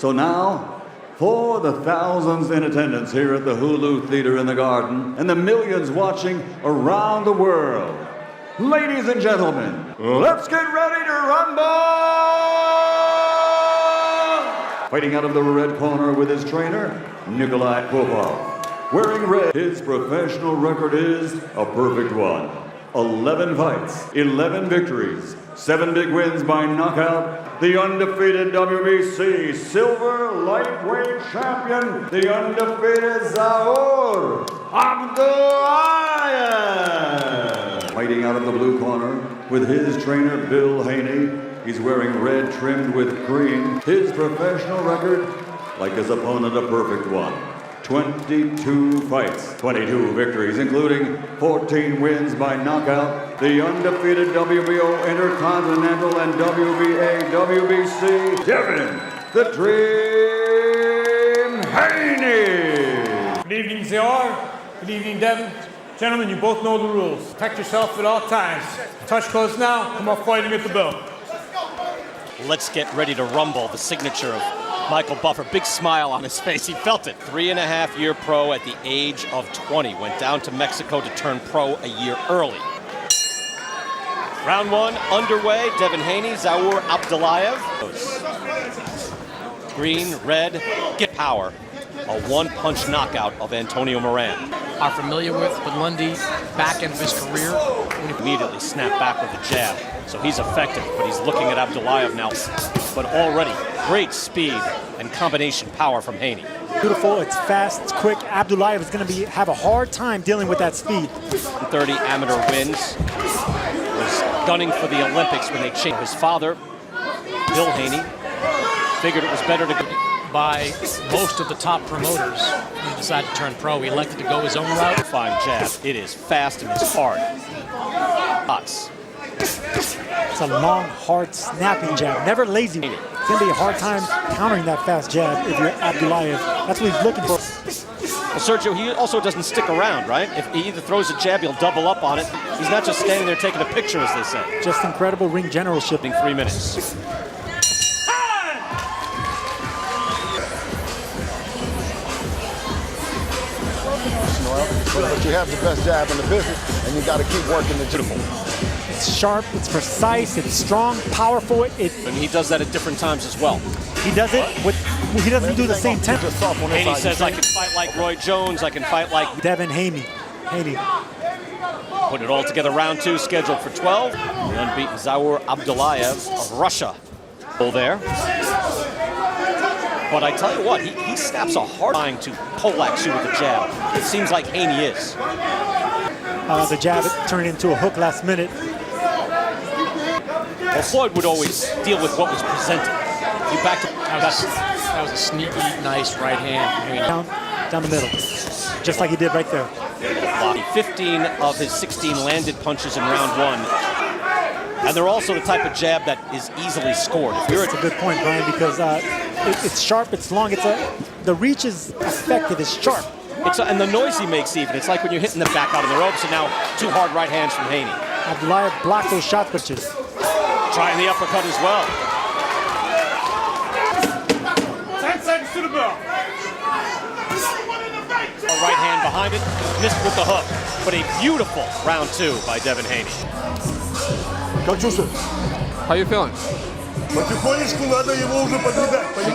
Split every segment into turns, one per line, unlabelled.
So now, for the thousands in attendance here at the Hulu Theater in the Garden and the millions watching around the world, ladies and gentlemen, let's get ready to rumble! Fighting out of the red corner with his trainer, Nikolai Popov. Wearing red, his professional record is a perfect one. 11 fights, 11 victories, 7 big wins by knockout. The undefeated WBC silver lightweight champion, the undefeated Zaur Abdullaev. Fighting out of the blue corner with his trainer, Devin Haney. He's wearing red trimmed with green. His professional record, like his opponent, a perfect one. 22 fights, 22 victories, including 14 wins by knockout. The undefeated WBO Intercontinental and WBA WBC, Devin the Dream Haney.
Good evening, Zaur. Good evening, Devin. Gentlemen, you both know the rules. Protect yourself at all times. Touch close now, come off fighting at the bell.
Let's get ready to rumble, the signature of Michael Buffer. Big smile on his face. He felt it. 3.5-year pro at the age of 20. Went down to Mexico to turn pro a year early. Round one underway. Devin Haney, Zaur Abdullaev. Green, red, get power. A one-punch knockout of Antonio Moran.
Are familiar with Lundy back end of his career.
Immediately snapped back with a jab. So he's effective, but he's looking at Abdullaev now. But already, great speed and combination power from Haney.
Beautiful, it's fast, it's quick. Abdullaev is going to have a hard time dealing with that speed.
30 amateur wins. Was gunning for the Olympics when they changed. His father, Devin Haney, figured it was better to go.
By most of the top promoters, he decided to turn pro. He elected to go his own route.
Fine jab. It is fast and it's hard. Lots.
It's a long, hard, snapping jab. Never lazy. It's going to be a hard time countering that fast jab if you're Abdullaev. That's what he's looking for.
Well, Sergio, he also doesn't stick around, right? If he either throws a jab, he'll double up on it. He's not just standing there taking a picture, as they say.
Just incredible ring generalship.
In 3 minutes.
But you have the best jab in the business, and you got to keep working the beautiful.
It's sharp, it's precise, it's strong, powerful.
And he does that at different times as well.
He does it with. He doesn't do the same tempo.
Haney says, "I can fight like Roy Jones. I can fight like
Devin Haney."
Put it all together. Round 2 scheduled for 12. The unbeaten Zaur Abdullaev of Russia. There. But I tell you what, he snaps a hard line to poleaxe you with a jab. It seems like Haney is.
The jab turned into a hook last minute.
Well, Floyd would always deal with what was presented. He backed up.
That was a sneaky, nice right hand.
Down the middle, just like he did right there.
15 of his 16 landed punches in round 1. And they're also the type of jab that is easily scored.
That's a good point, Brian, because it's sharp, it's long, the reach is effective, it's sharp.
And the noise he makes even. It's like when you're hitting the back out of the ropes, and now 2 hard right hands from Haney.
Abdullaev blocked those shot pitches.
Trying the uppercut as well.
10 seconds to the bell.
A right hand behind it, missed with the hook. But a beautiful round 2 by Devin Haney.
How you feeling? You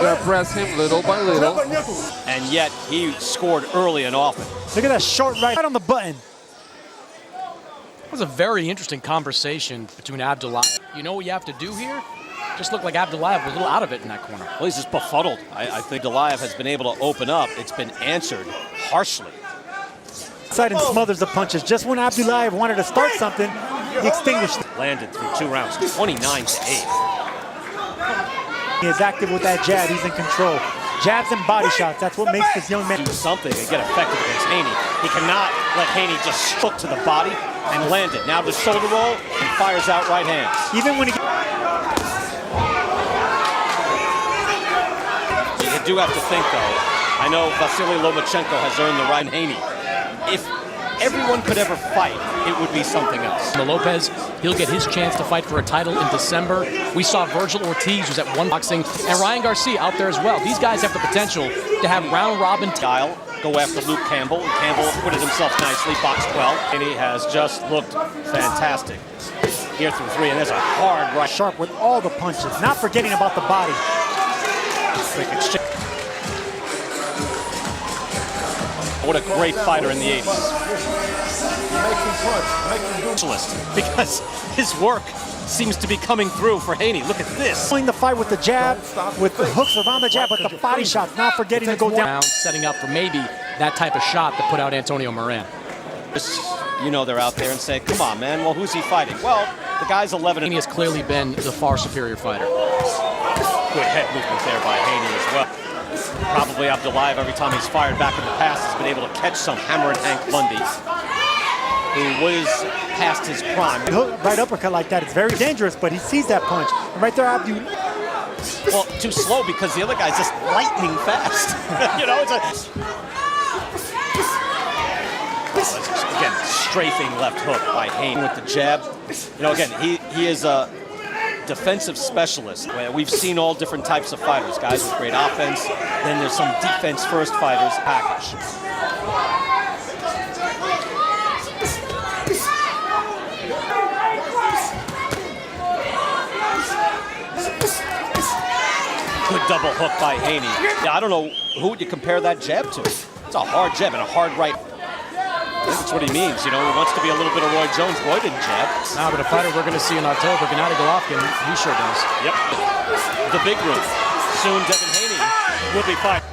gotta press him little by little.
And yet he scored early and often.
Look at that short right on the button.
It was a very interesting conversation between Abdullaev. You know what you have to do here? Just looked like Abdullaev was a little out of it in that corner.
Well, he's just befuddled. I think Abdullaev has been able to open up. It's been answered harshly.
Side and smothers the punches. Just when Abdullaev wanted to start something, he extinguished it.
Landed through 2 rounds, 29-8.
He is active with that jab. He's in control. Jabs and body shots. That's what makes this young man
do something and get effective against Haney. He cannot let Haney just hook to the body and land it. Now the shoulder roll and fires out right hands.
Even when he...
You do have to think, though. I know Vasily Lomachenko has earned the right Haney. If everyone could ever fight, it would be something else.
Lopez, he'll get his chance to fight for a title in December. We saw Virgil Ortiz, who's at one boxing, and Ryan Garcia out there as well. These guys have the potential to have round-robin
Guile go after Luke Campbell, and Campbell acquitted himself nicely, box 12. And he has just looked fantastic. Here through 3, and there's a hard right.
Sharp with all the punches, not forgetting about the body.
Quick exchange. What a great fighter in the 80s. Because his work seems to be coming through for Haney. Look at this.
Pulling the fight with the jab, with the hooks around the jab, but the body shots, not forgetting to go down.
setting up for maybe that type of shot to put out Antonio Moran.
You know they're out there and say, come on, man, well, who's he fighting? Well, the guy's 11.
Haney has clearly been the far superior fighter.
Good head movement there by Haney as well. Probably Abdullaev, every time he's fired back in the past, has been able to catch some hammering Hank Bundy, who was past his prime.
Right uppercut like that, it's very dangerous, but he sees that punch. And right there, Abdu.
Well, too slow because the other guy's just lightning fast. You know, it's a... Again, strafing left hook by Haney with the jab. You know, again, he is a defensive specialist. We've seen all different types of fighters, guys with great offense. Then there's some defense-first fighters package. Good double hook by Haney. Yeah, I don't know who would you compare that jab to. It's a hard jab and a hard right. I think that's what he means, you know, he wants to be a little bit of Roy Jones. Roy didn't jab.
Nah, but a fighter we're going to see in October, Gennady Golovkin, he sure does.
Yep. The big room. Soon Devin Haney will be fighting.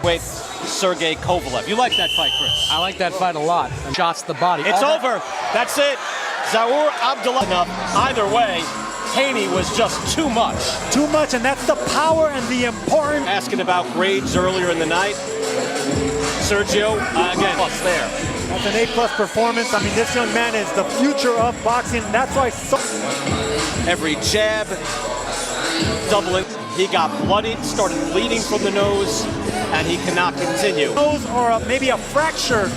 Wait, Sergey Kovalev. You like that fight, Chris?
I like that fight a lot. And shots the body.
It's over. That's it. Zaur Abdullaev. Either way, Haney was just too much.
Too much, and that's the power and the importance.
Asking about grades earlier in the night. Sergio, again, plus there.
That's an A+ performance. I mean, this young man is the future of boxing. That's why
every jab, doubling. He got bloodied, started bleeding from the nose, and he cannot continue.
Nose or maybe a fracture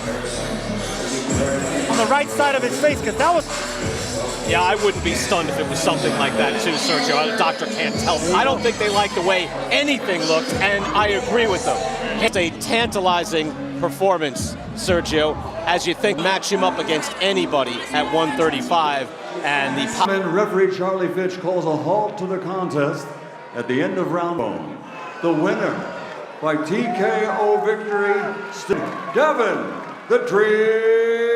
on the right side of his face, because that was...
Yeah, I wouldn't be stunned if it was something like that too, Sergio. The doctor can't tell. I don't think they like the way anything looked, and I agree with them. It's a tantalizing performance, Sergio, as you think match him up against anybody at 135, and the...
Referee Charlie Fitch calls a halt to the contest at the end of round one. The winner by TKO victory, Devin the Dream